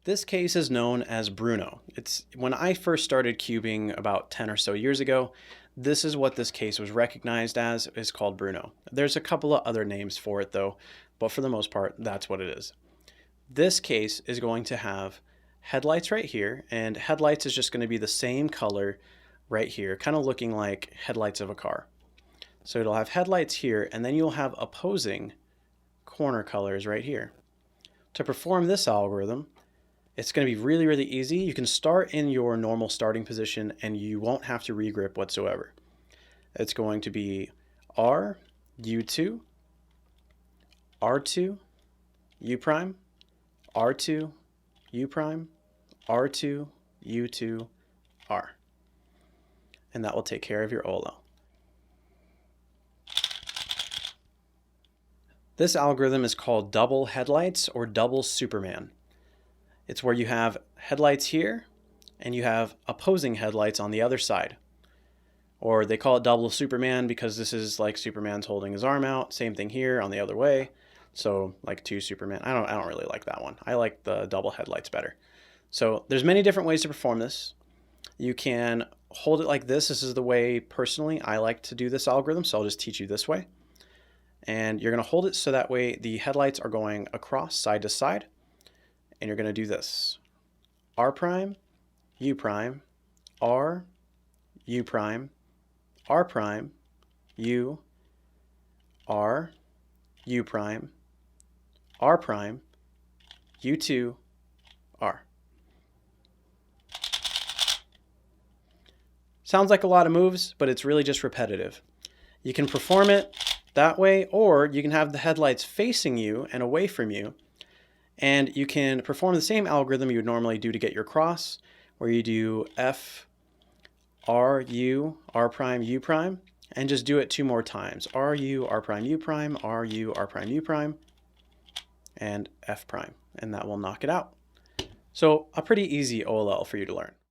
This case is known as Bruno. It's when I first started cubing about 10 or so years ago, this is what this case was recognized as, is called Bruno. There's a couple of other names for it though, but for the most part, that's what it is. This case is going to have headlights right here, and headlights is just going to be the same color right here, kind of looking like headlights of a car. So it'll have headlights here, and then you'll have opposing corner colors right here. To perform this algorithm, it's going to be really, really easy. You can start in your normal starting position and you won't have to regrip whatsoever. It's going to be R, U2, R2, U prime, R2, U prime, R2, U2, R. And that will take care of your OLL. This algorithm is called double headlights or double Superman. It's where you have headlights here and you have opposing headlights on the other side. Or they call it double Superman because this is like Superman's holding his arm out. Same thing here on the other way. So like two Superman. I don't really like that one. I like the double headlights better. So there's many different ways to perform this. You can hold it like this. This is the way personally I like to do this algorithm. So I'll just teach you this way. And you're going to hold it so that way the headlights are going across side to side. And you're going to do this. R prime, U prime, R, U prime, R prime, U, R, U prime, R prime, U2, R. Sounds like a lot of moves, but it's really just repetitive. You can perform it that way, or you can have the headlights facing you and away from you. And you can perform the same algorithm you would normally do to get your cross, where you do F, R, U, R prime, U prime, and just do it 2 more times. R, U, R prime, U prime, R, U, R prime, U prime, and F prime. And that will knock it out. So a pretty easy OLL for you to learn.